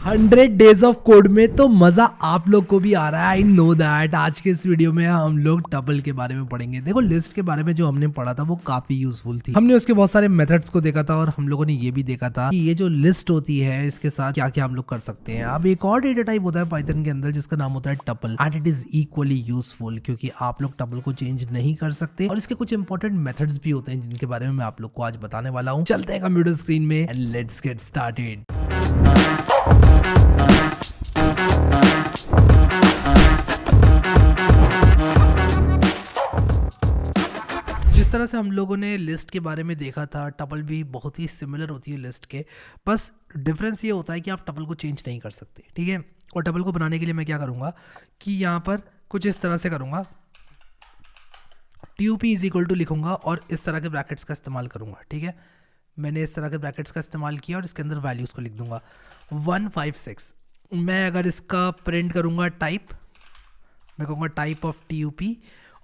100 days of code में तो मजा आप लोग को भी आ रहा है, आई नो दैट। आज के इस वीडियो में हम लोग टपल के बारे में पढ़ेंगे। देखो, लिस्ट के बारे में जो हमने पढ़ा था वो काफी यूजफुल थी। हमने उसके बहुत सारे मेथड्स को देखा था और हम लोगों ने ये भी देखा था कि ये जो लिस्ट होती है इसके साथ क्या क्या हम लोग कर सकते हैं। अब एक और डेटा टाइप होता है पाइथन के अंदर जिसका नाम होता है tuple, and it is equally useful क्योंकि आप लोग टपल को चेंज नहीं कर सकते और इसके कुछ इंपॉर्टेंट मेथड्स भी होते हैं जिनके बारे में मैं आप लोग को आज बताने वाला हूँ। चलते हैं कंप्यूटर स्क्रीन में एंड लेट्स गेट स्टार्टेड। जिस तरह से हम लोगों ने लिस्ट के बारे में देखा था, टपल भी बहुत ही सिमिलर होती है लिस्ट के। बस डिफरेंस ये होता है कि आप टपल को चेंज नहीं कर सकते, ठीक है। और टपल को बनाने के लिए मैं क्या करूँगा कि यहाँ पर कुछ इस तरह से करूँगा, TUP इज इक्वल टू लिखूंगा और इस तरह के ब्रैकेट्स का इस्तेमाल करूँगा, ठीक है। मैंने इस तरह के ब्रैकेट्स का इस्तेमाल किया और इसके अंदर वैल्यूज़ को लिख दूंगा 156। मैं अगर इसका प्रिंट करूँगा टाइप, मैं कहूँगा टाइप ऑफ TUP,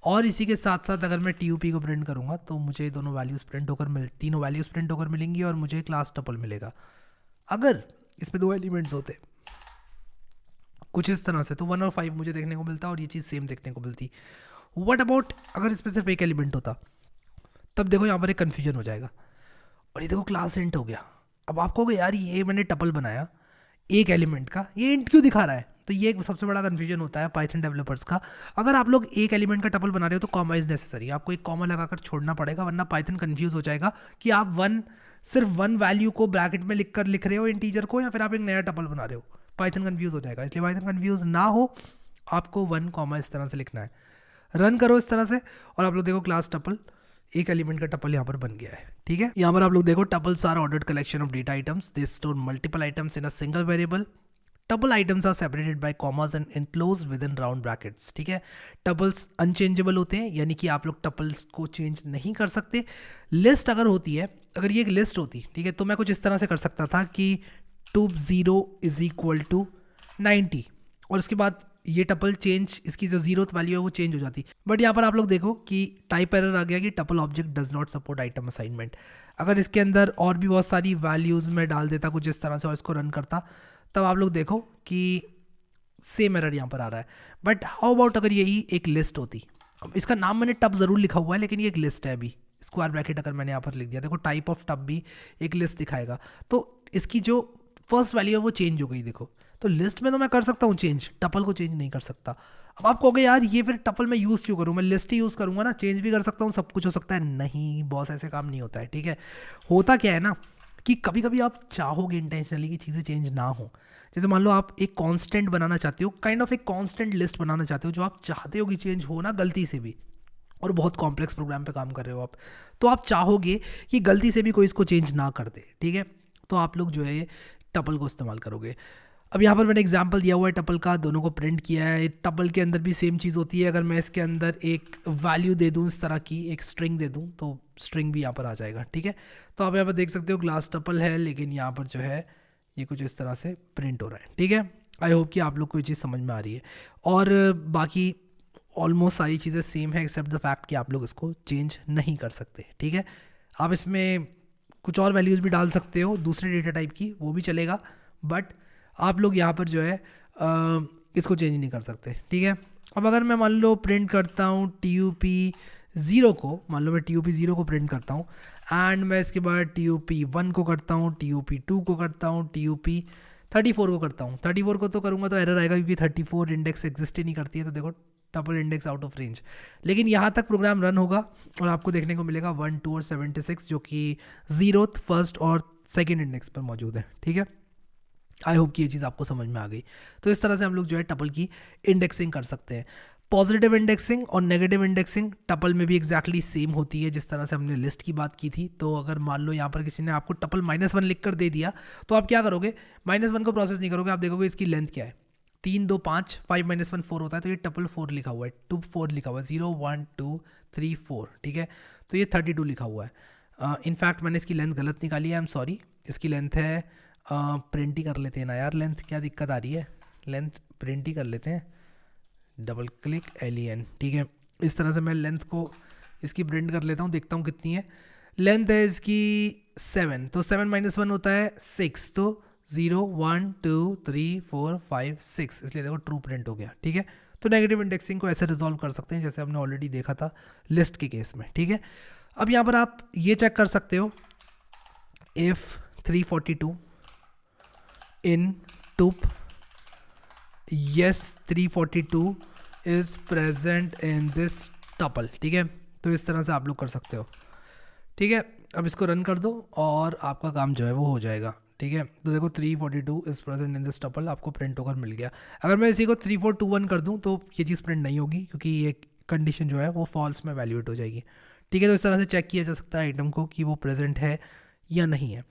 और इसी के साथ साथ अगर मैं TUP को प्रिंट करूँगा तो मुझे दोनों वैल्यूज़ प्रिंट होकर तीनों वैल्यूज़ प्रिंट होकर मिलेंगी और मुझे क्लास टपल मिलेगा। अगर इसमें दो एलिमेंट्स होते कुछ इस तरह से तो 1 और 5 मुझे देखने को मिलता और ये चीज़ सेम देखने को मिलती। व्हाट अबाउट अगर इसमें सिर्फ एक एलिमेंट होता, तब देखो यहाँ पर एक कन्फ्यूजन हो जाएगा। और ये देखो क्लास इंट हो गया। अब आप कहोगे यार ये मैंने टपल बनाया एक एलिमेंट का, ये इंट क्यों दिखा रहा है? तो ये एक सबसे बड़ा कन्फ्यूजन होता है पाइथन डेवलपर्स का। अगर आप लोग एक एलिमेंट का टपल बना रहे हो तो कॉमा इज नेसेसरी, आपको एक कॉमा लगाकर छोड़ना पड़ेगा, वरना पाइथन कंफ्यूज हो जाएगा कि आप सिर्फ वन वैल्यू को ब्रैकेट में लिख रहे हो इंटीजर को, या फिर आप एक नया टपल बना रहे हो। पाइथन कंफ्यूज हो जाएगा, इसलिए पाइथन कंफ्यूज ना हो आपको 1 कॉमा इस तरह से लिखना है। रन करो इस तरह से और आप लोग देखो क्लास टपल, एक एलिमेंट का टपल यहाँ पर बन गया है, ठीक है। यहाँ पर आप लोग देखो tuples are ordered collection of data items, they store multiple items in a single variable. Tuple items are separated by commas and enclosed within round brackets, ठीक है। टपल्स अनचेंजेबल होते हैं, यानी कि आप लोग टपल्स को चेंज नहीं कर सकते। लिस्ट अगर होती है, अगर ये एक लिस्ट होती, ठीक है, तो मैं कुछ इस तरह से कर सकता था कि टूप 0 इज इक्वल टू 90 और उसके बाद ये टपल चेंज, इसकी जो 0th वैल्यू है वो चेंज हो जाती। बट यहाँ पर आप लोग देखो कि टाइप एरर आ गया कि tuple object does not support item assignment. अगर इसके अंदर और भी बहुत सारी वैल्यूज़ में डाल देता कुछ इस तरह से और इसको रन करता, तब आप लोग देखो कि सेम एरर यहाँ पर आ रहा है। बट हाउ अबाउट अगर यही एक लिस्ट होती, अब इसका नाम मैंने टप ज़रूर लिखा हुआ है लेकिन ये एक लिस्ट है। अभी स्क्वायर ब्रैकेट अगर मैंने यहाँ पर लिख दिया, देखो टाइप ऑफ टप भी एक लिस्ट दिखाएगा, तो इसकी जो फर्स्ट वैल्यू है वो चेंज हो गई। देखो, तो लिस्ट में तो मैं कर सकता हूँ चेंज, टपल को चेंज नहीं कर सकता। अब आप कहोगे यार ये फिर टपल में यूज़ क्यों करूँ, मैं लिस्ट ही यूज़ करूँगा ना, चेंज भी कर सकता हूँ, सब कुछ हो सकता है। नहीं बॉस, ऐसे काम नहीं होता है, ठीक है। होता क्या है ना कि कभी कभी आप चाहोगे इंटेंशनली कि चीज़ें चेंज ना हो। जैसे मान लो आप एक कांस्टेंट बनाना चाहते हो, काइंड ऑफ एक कांस्टेंट लिस्ट बनाना चाहते हो जो आप चाहते हो कि चेंज हो ना गलती से भी, और बहुत कॉम्प्लेक्स प्रोग्राम पे काम कर रहे हो आप, तो आप चाहोगे कि गलती से भी कोई इसको चेंज ना कर दे, ठीक है। तो आप लोग जो है टपल को इस्तेमाल करोगे। अब यहाँ पर मैंने एग्जांपल दिया हुआ है टपल का, दोनों को प्रिंट किया है। टपल के अंदर भी सेम चीज़ होती है। अगर मैं इसके अंदर एक वैल्यू दे दूँ इस तरह की, एक स्ट्रिंग दे दूँ, तो स्ट्रिंग भी यहाँ पर आ जाएगा, ठीक है। तो आप यहाँ पर देख सकते हो क्लास टपल है, लेकिन यहाँ पर जो है ये कुछ इस तरह से प्रिंट हो रहा है, ठीक है। आई होप कि आप लोग को ये चीज़ समझ में आ रही है। और बाकी ऑलमोस्ट सारी चीज़ें सेम है एक्सेप्ट द फैक्ट कि आप लोग इसको चेंज नहीं कर सकते, ठीक है। आप इसमें कुछ और वैल्यूज़ भी डाल सकते हो दूसरे डेटा टाइप की, वो भी चलेगा, बट आप लोग यहाँ पर जो है इसको चेंज नहीं कर सकते, ठीक है। अब अगर मैं मान लो प्रिंट करता हूँ TUP 0 को, मान लो मैं TUP 0 को प्रिंट करता हूँ एंड मैं इसके बाद TUP 1 को करता हूँ, TUP 2 को करता हूँ, TUP 34 को करता हूँ। 34 को तो करूँगा तो एरर आएगा क्योंकि 34 इंडेक्स एग्जिस्ट ही नहीं करती है, तो देखो tuple index out of range. लेकिन यहाँ तक प्रोग्राम रन होगा और आपको देखने को मिलेगा 1, 2 और 76 जो कि 0th, 1st और 2nd इंडेक्स पर मौजूद है, ठीक है। आई होप कि ये चीज़ आपको समझ में आ गई। तो इस तरह से हम लोग जो है टपल की इंडेक्सिंग कर सकते हैं। पॉजिटिव इंडेक्सिंग और नेगेटिव इंडेक्सिंग टपल में भी एग्जैक्टली सेम होती है जिस तरह से हमने लिस्ट की बात की थी। तो अगर मान लो यहाँ पर किसी ने आपको टपल -1 लिख कर दे दिया, तो आप क्या करोगे, -1 को प्रोसेस नहीं करोगे, आप देखोगे इसकी लेंथ क्या है। 3, 2, 5, 5 - 1 4 होता है, तो ये टपल 4 लिखा हुआ है, 2 4 लिखा हुआ है, 0 1 2 3 4, ठीक है। तो ये 32 लिखा हुआ है। इनफैक्ट मैंने इसकी लेंथ गलत निकाली है, आई एम सॉरी। इसकी लेंथ है, प्रिंट ही कर लेते हैं ना यार, लेंथ क्या दिक्कत आ रही है, लेंथ प्रिंट ही कर लेते हैं, डबल क्लिक LEN, ठीक है। इस तरह से मैं लेंथ को इसकी प्रिंट कर लेता हूँ, देखता हूँ कितनी है। लेंथ है इसकी 7, तो 7 - 1 होता है 6, तो 0 1 2 3 4 5 6, इसलिए देखो ट्रू प्रिंट हो गया। ठीक है, तो नेगेटिव इंडेक्सिंग को ऐसे रिजॉल्व कर सकते हैं जैसे हमने ऑलरेडी देखा था लिस्ट के केस में। ठीक है, अब यहाँ पर आप ये चेक कर सकते हो if 342 in tuple yes 342 is present in this tuple. ठीक है, तो इस तरह से आप लोग कर सकते हो। ठीक है, अब इसको रन कर दो और आपका काम जो है वो हो जाएगा। ठीक है, तो देखो 342 is present in this tuple आपको प्रिंट होकर मिल गया। अगर मैं इसी को 3421 कर दूं तो ये चीज़ प्रिंट नहीं होगी क्योंकि ये कंडीशन जो है वो फॉल्स में वैल्यूएट हो जाएगी। ठीक है, तो इस तरह से चेक किया जा सकता है आइटम को कि वो प्रेजेंट है या नहीं है।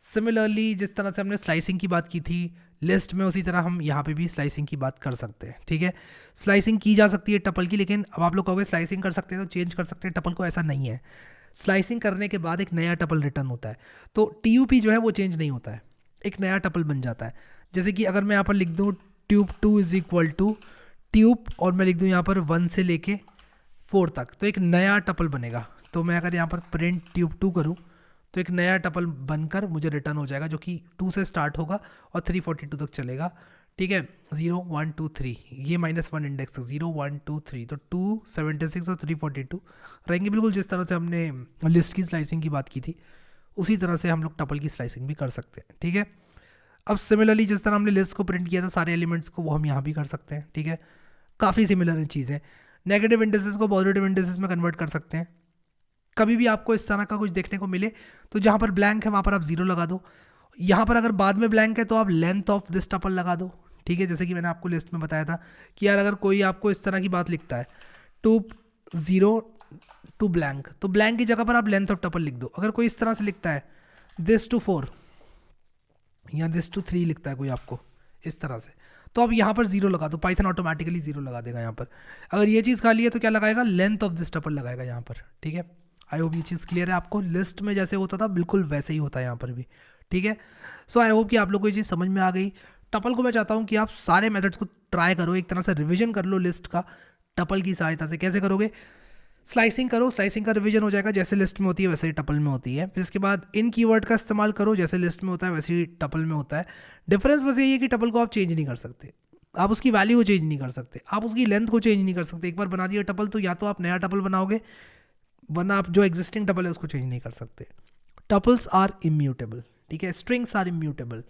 सिमिलरली जिस तरह से हमने स्लाइसिंग की बात की थी लिस्ट में, उसी तरह हम यहाँ पे भी स्लाइसिंग की बात कर सकते हैं। ठीक है, स्लाइसिंग की जा सकती है टपल की, लेकिन अब आप लोग कहोगे स्लाइसिंग कर सकते हैं तो चेंज कर सकते हैं टपल को, ऐसा नहीं है। स्लाइसिंग करने के बाद एक नया टपल रिटर्न होता है, तो TUP जो है वो चेंज नहीं होता है, एक नया टपल बन जाता है। जैसे कि अगर मैं यहाँ पर लिख दूँ tube 2 is equal to tube और मैं लिख दूँ यहाँ पर 1 से लेके 4 तक, तो एक नया टपल बनेगा। तो मैं अगर यहाँ पर प्रिंट ट्यूब 2 करूँ तो एक नया टपल बनकर मुझे रिटर्न हो जाएगा जो कि 2 से स्टार्ट होगा और 342 तक चलेगा। ठीक है, 0 1 2 3 ये -1 इंडेक्स तक 0 1 2 3, तो 276 और 342 रहेंगे बिल्कुल जिस तरह से हमने लिस्ट की स्लाइसिंग की बात की थी, उसी तरह से हम लोग टपल की स्लाइसिंग भी कर सकते हैं। ठीक है, अब सिमिलरली जिस तरह हमने लिस्ट को प्रिंट किया था सारे एलिमेंट्स को, वो हम यहाँ भी कर सकते हैं। ठीक है, काफ़ी सिमिलर चीज़ें। नेगेटिव इंडेक्सेस को पॉजिटिव इंडेक्सेस में कन्वर्ट कर सकते हैं। कभी भी आपको इस तरह का कुछ देखने को मिले तो जहाँ पर ब्लैंक है वहाँ पर आप 0 लगा दो। यहाँ पर अगर बाद में ब्लैंक है तो आप लेंथ ऑफ दिस टपल लगा दो। ठीक है, जैसे कि मैंने आपको लिस्ट में बताया था कि यार अगर कोई आपको इस तरह की बात लिखता है 2 0 टू ब्लैंक, तो ब्लैंक की जगह पर आप लेंथ ऑफ टपल लिख दो। अगर कोई इस तरह से लिखता है दिस टू 4 या दिस टू 3 लिखता है कोई आपको इस तरह से, तो आप यहाँ पर 0 लगा दो, पाइथन ऑटोमेटिकली 0 लगा देगा यहाँ पर। अगर ये चीज़ खाली है तो क्या लगाएगा, लेंथ ऑफ दिस टपल लगाएगा यहाँ पर। ठीक है, आई होप ये चीज़ क्लियर है आपको। लिस्ट में जैसे होता था बिल्कुल वैसे ही होता है यहाँ पर भी। ठीक है, सो आई होप कि आप लोग को ये चीज़ समझ में आ गई। टपल को मैं चाहता हूँ कि आप सारे मेथड्स को ट्राई करो, एक तरह से रिवीजन कर लो लिस्ट का टपल की सहायता से। कैसे करोगे, स्लाइसिंग करो, स्लाइसिंग का रिवीजन हो जाएगा, जैसे लिस्ट में होती है वैसे ही टपल में होती है। फिर इसके बाद इन कीवर्ड का इस्तेमाल करो, जैसे लिस्ट में होता है वैसे ही टपल में होता है। डिफरेंस बस यही है कि टपल को आप चेंज नहीं कर सकते, आप उसकी वैल्यू को चेंज नहीं कर सकते, आप उसकी लेंथ को चेंज नहीं कर सकते। एक बार बना दिया टपल तो या तो आप नया टपल बनाओगे, वरना आप जो एग्जिस्टिंग टपल है उसको चेंज नहीं कर सकते। Tuples are immutable. ठीक है, strings are immutable,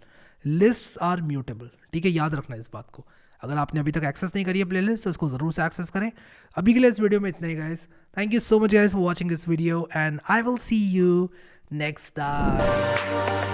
lists are mutable. ठीक है, याद रखना इस बात को। अगर आपने अभी तक एक्सेस नहीं करी है प्लेलिस्ट तो इसको ज़रूर से एक्सेस करें। अभी के लिए इस वीडियो में इतना ही guys. Thank you so much guys for watching this video and I will see you next time.